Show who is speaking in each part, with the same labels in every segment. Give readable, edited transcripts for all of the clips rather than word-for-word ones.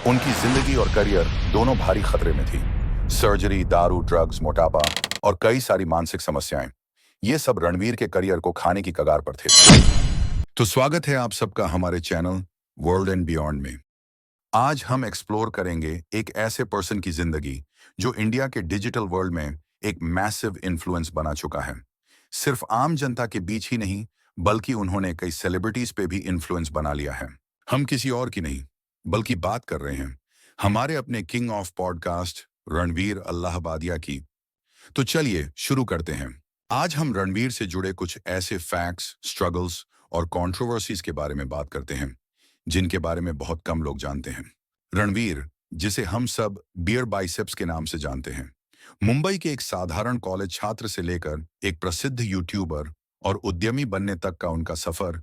Speaker 1: उनकी जिंदगी और करियर दोनों भारी खतरे में थी। सर्जरी, दारू, ड्रग्स, मोटापा और कई सारी मानसिक समस्याएं, ये सब रणवीर के करियर को खाने की कगार पर थे। तो स्वागत है आप सबका हमारे चैनल वर्ल्ड एंड बियॉन्ड में। आज हम एक्सप्लोर करेंगे एक ऐसे पर्सन की जिंदगी जो इंडिया के डिजिटल वर्ल्ड में एक मैसिव इन्फ्लुएंस बना चुका है। सिर्फ आम जनता के बीच ही नहीं, बल्कि उन्होंने कई सेलिब्रिटीज पे भी इन्फ्लुएंस बना लिया है। हम किसी और की नहीं, बल्कि बात कर रहे हैं हमारे अपने king of podcast Ranveer Allahbadia की। तो चलिए शुरू करते हैं। आज हम रणवीर से जुड़े कुछ ऐसे फैक्ट्स, स्ट्रगल्स और कंट्रोवर्सीज के बारे में बात करते हैं जिनके बारे में बहुत कम लोग जानते हैं। रणवीर, जिसे हम सब बियर बाइसेप्स के नाम से जानते हैं, मुंबई के एक साधारण कॉलेज छात्र से लेकर एक प्रसिद्ध यूट्यूबर और उद्यमी बनने तक का उनका सफर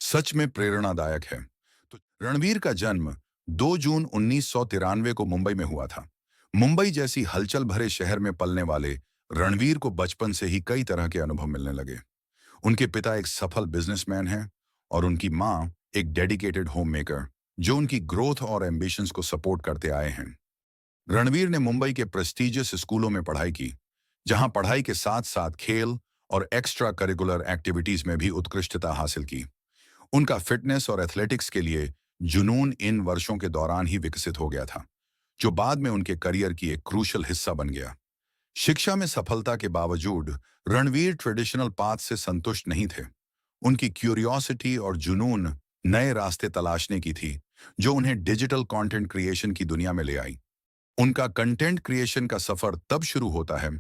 Speaker 1: सच में प्रेरणादायक है। तो रणवीर का जन्म 2 जून 1993 को मुंबई में हुआ था। मुंबई जैसी हलचल भरे शहर में पलने वाले रणवीर को बचपन से ही कई तरह के अनुभव मिलने लगे। उनके पिता एक सफल बिजनेसमैन हैं और उनकी माँ एक डेडिकेटेड होममेकर जो उनकी ग्रोथ और एम्बिशंस को सपोर्ट करते आए हैं। रणवीर ने मुंबई के प्रेस्टिजियस स्कूलों में पढ़ाई की, जहां पढ़ाई के साथ साथ खेल और एक्स्ट्रा करिकुलर एक्टिविटीज में भी उत्कृष्टता हासिल की। उनका फिटनेस और एथलेटिक्स के लिए जुनून इन वर्षों के दौरान ही विकसित हो गया था, जो बाद में उनके करियर की एक क्रूशल हिस्सा बन गया। शिक्षा में सफलता के बावजूद रणवीर ट्रेडिशनल पाथ से संतुष्ट नहीं थे। उनकी क्यूरियोसिटी और जुनून नए रास्ते तलाशने की थी, जो उन्हें डिजिटल कंटेंट क्रिएशन की दुनिया में ले आई। उनका कंटेंट क्रिएशन का सफर तब शुरू होता है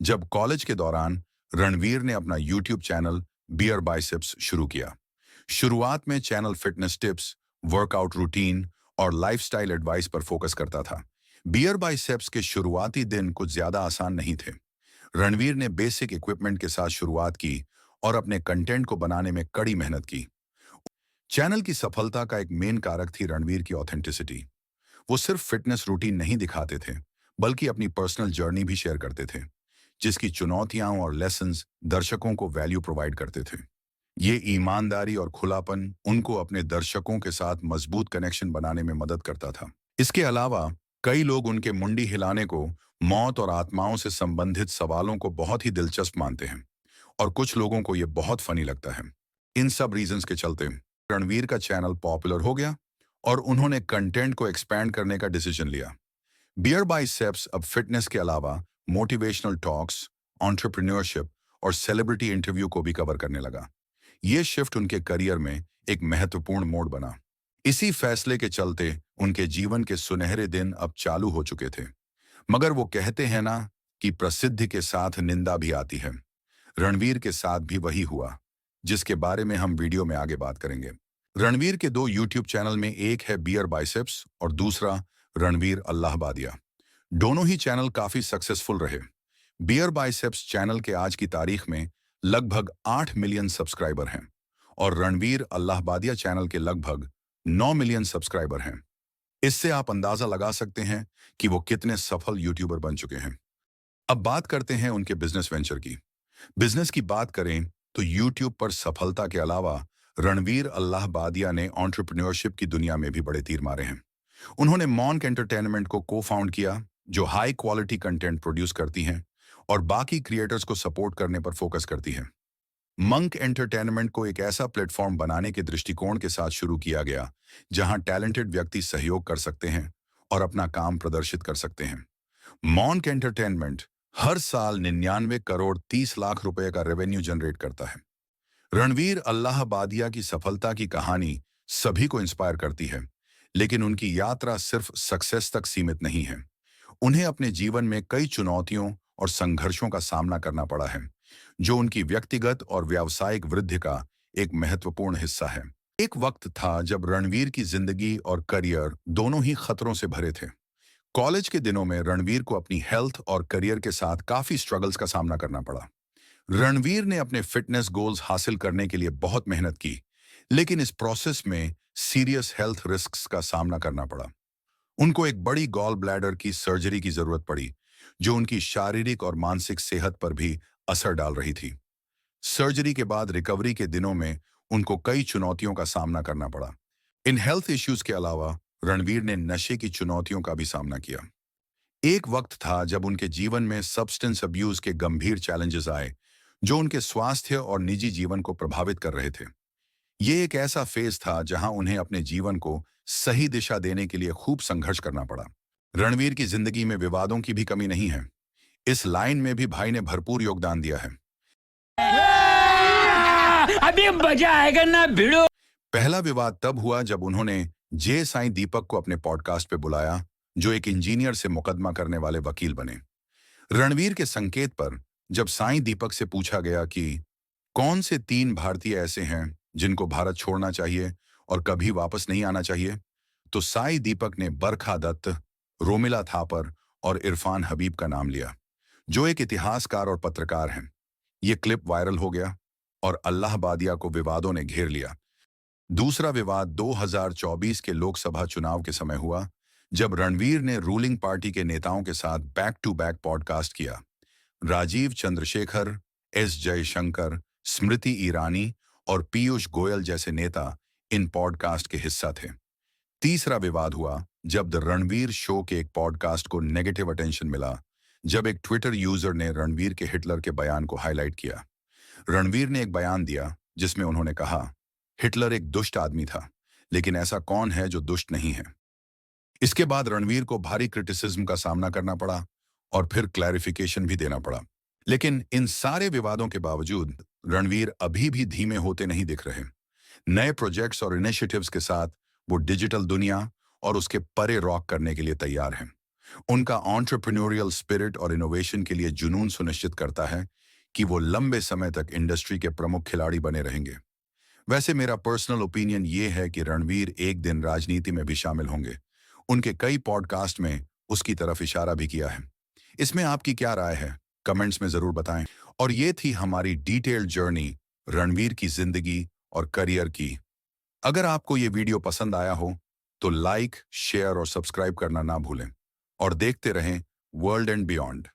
Speaker 1: जब कॉलेज के दौरान रणवीर ने अपना यूट्यूब चैनल बियर बाइसेप्स शुरू किया। शुरुआत में channel fitness tips, workout routine और लाइफस्टाइल एडवाइस पर फोकस करता था। बियर बाइसेप्स के शुरुआती दिन कुछ ज्यादा आसान नहीं थे। रणवीर ने बेसिक इक्विपमेंट के साथ शुरुआत की और अपने कंटेंट को बनाने में कड़ी मेहनत की। चैनल की सफलता का एक मेन कारक थी रणवीर की ऑथेंटिसिटी। वो सिर्फ फिटनेस रूटीन नहीं दिखाते थे, बल्कि अपनी पर्सनल जर्नी भी शेयर करते थे, जिसकी चुनौतियां और लेसन्स दर्शकों को वैल्यू प्रोवाइड करते थे। ये ईमानदारी और खुलापन उनको अपने दर्शकों के साथ मजबूत कनेक्शन बनाने में मदद करता था। इसके अलावा कई लोग उनके मुंडी हिलाने को, मौत और आत्माओं से संबंधित सवालों को बहुत ही दिलचस्प मानते हैं, और कुछ लोगों को ये बहुत फनी लगता है। इन सब रीजंस के चलते रणवीर का चैनल पॉपुलर हो गया और उन्होंने कंटेंट को एक्सपैंड करने का डिसीजन लिया। बियर बाइसेप्स अब फिटनेस के अलावा मोटिवेशनल टॉक्स, एंटरप्रेन्योरशिप और सेलिब्रिटी इंटरव्यू को भी कवर करने लगा। ये शिफ्ट उनके करियर में एक महत्वपूर्ण मोड़ बना। इसी फैसले के चलते उनके जीवन के सुनहरे दिन अब चालू हो चुके थे। मगर वो कहते हैं ना कि प्रसिद्धि के साथ निंदा भी आती है। रणवीर के साथ भी वही हुआ, जिसके बारे में हम वीडियो में आगे बात करेंगे। रणवीर के 2 यूट्यूब चैनल में, एक है बियर बाइसेप्स और दूसरा रणवीर अल्लाहबादिया। दोनों ही चैनल काफी सक्सेसफुल रहे। बियर बाइसेप्स चैनल के आज की तारीख में लगभग 8 मिलियन सब्सक्राइबर हैं और रणवीर अल्लाहबादिया चैनल के लगभग 9 मिलियन सब्सक्राइबर हैं। इससे आप अंदाजा लगा सकते हैं कि वो कितने सफल यूट्यूबर बन चुके हैं। अब बात करते हैं उनके बिजनेस वेंचर की। बिजनेस की बात करें तो यूट्यूब पर सफलता के अलावा रणवीर अल्लाहबादिया ने एंटरप्रेन्योरशिप की दुनिया में भी बड़े तीर मारे हैं। उन्होंने मॉन्क एंटरटेनमेंट को को-फाउंड किया, जो हाई क्वालिटी कंटेंट प्रोड्यूस करती हैं और बाकी क्रिएटर्स को सपोर्ट करने पर फोकस करती है। मंक एंटरटेनमेंट को एक ऐसा प्लेटफॉर्म बनाने के दृष्टिकोण के साथ शुरू किया गया जहां टैलेंटेड व्यक्ति सहयोग कर सकते हैं और अपना काम प्रदर्शित कर सकते हैं। मॉन्क एंटरटेनमेंट हर साल 99 करोड़ 30 लाख रुपए का रेवेन्यू जनरेट करता है। रणवीर अल्लाहबादिया की सफलता की कहानी सभी को इंस्पायर करती है, लेकिन उनकी यात्रा सिर्फ सक्सेस तक सीमित नहीं है। उन्हें अपने जीवन में कई चुनौतियों और संघर्षों का सामना करना पड़ा है, जो उनकी व्यक्तिगत और व्यावसायिक वृद्धि का एक महत्वपूर्ण हिस्सा है। एक वक्त था जब रणवीर की जिंदगी और करियर दोनों ही खतरों से भरे थे। कॉलेज के दिनों में रणवीर को अपनी हेल्थ और करियर के साथ काफी स्ट्रगल्स का सामना करना पड़ा। रणवीर ने अपने फिटनेस गोल्स हासिल करने के लिए बहुत मेहनत की, लेकिन इस प्रोसेस में सीरियस हेल्थ रिस्क्स का सामना करना पड़ा। उनको एक बड़ी गॉल ब्लैडर की सर्जरी की जरूरत पड़ी, जो उनकी शारीरिक और मानसिक सेहत पर भी असर डाल रही थी। सर्जरी के बाद रिकवरी के दिनों में उनको कई चुनौतियों का सामना करना पड़ा। इन हेल्थ इश्यूज के अलावा रणवीर ने नशे की चुनौतियों का भी सामना किया। एक वक्त था जब उनके जीवन में सब्सटेंस अब्यूज के गंभीर चैलेंजेस आए, जो उनके स्वास्थ्य और निजी जीवन को प्रभावित कर रहे थे। ये एक ऐसा फेज था जहां उन्हें अपने जीवन को सही दिशा देने के लिए खूब संघर्ष करना पड़ा। रणवीर की जिंदगी में विवादों की भी कमी नहीं है। इस लाइन में भी भाई ने भरपूर योगदान दिया है।
Speaker 2: अभी मजा आएगा ना भिड़ो।
Speaker 1: पहला विवाद तब हुआ जब उन्होंने जे साईं दीपक को अपने पॉडकास्ट पे बुलाया, जो एक इंजीनियर से मुकदमा करने वाले वकील बने। रणवीर के संकेत पर जब साईं दीपक से पूछा गया कि कौन से 3 भारतीय ऐसे हैं जिनको भारत छोड़ना चाहिए और कभी वापस नहीं आना चाहिए, तो साईं दीपक ने बरखा दत्त, रोमिला थापर और इरफान हबीब का नाम लिया, जो एक इतिहासकार और पत्रकार हैं। ये क्लिप वायरल हो गया और अल्लाहबादिया को विवादों ने घेर लिया। दूसरा विवाद 2024 के लोकसभा चुनाव के समय हुआ, जब रणवीर ने रूलिंग पार्टी के नेताओं के साथ बैक टू बैक पॉडकास्ट किया। राजीव चंद्रशेखर, एस जयशंकर, स्मृति ईरानी और पीयूष गोयल जैसे नेता इन पॉडकास्ट के हिस्सा थे। तीसरा विवाद हुआ जब द रणवीर शो के एक पॉडकास्ट को नेगेटिव अटेंशन मिला, जब एक ट्विटर यूजर ने रणवीर के हिटलर के बयान को हाईलाइट किया। रणवीर ने एक बयान दिया जिसमें उन्होंने कहा, हिटलर एक दुष्ट आदमी था, लेकिन ऐसा कौन है जो दुष्ट नहीं है। इसके बाद रणवीर को भारी क्रिटिसिज्म का सामना करना पड़ा और फिर क्लैरिफिकेशन भी देना पड़ा। लेकिन इन सारे विवादों के बावजूद रणवीर अभी भी धीमे होते नहीं दिख रहे। नए प्रोजेक्ट्स और इनिशिएटिव्स के साथ वो डिजिटल दुनिया और उसके परे रॉक करने के लिए तैयार हैं। उनका एंटरप्रेन्योरियल स्पिरिट और इनोवेशन के लिए जुनून सुनिश्चित करता है कि वो लंबे समय तक इंडस्ट्री के प्रमुख खिलाड़ी बने रहेंगे। वैसे मेरा पर्सनल ओपिनियन ये है कि रणवीर एक दिन राजनीति में भी शामिल होंगे। उनके कई पॉडकास्ट में उसकी तरफ इशारा भी किया है। इसमें आपकी क्या राय है? कमेंट्स में जरूर बताएं। और ये थी हमारी डिटेल्ड जर्नी रणवीर की जिंदगी और करियर की। अगर आपको ये वीडियो पसंद आया हो तो लाइक, शेयर और सब्सक्राइब करना ना भूलें और देखते रहें वर्ल्ड एंड बियॉन्ड।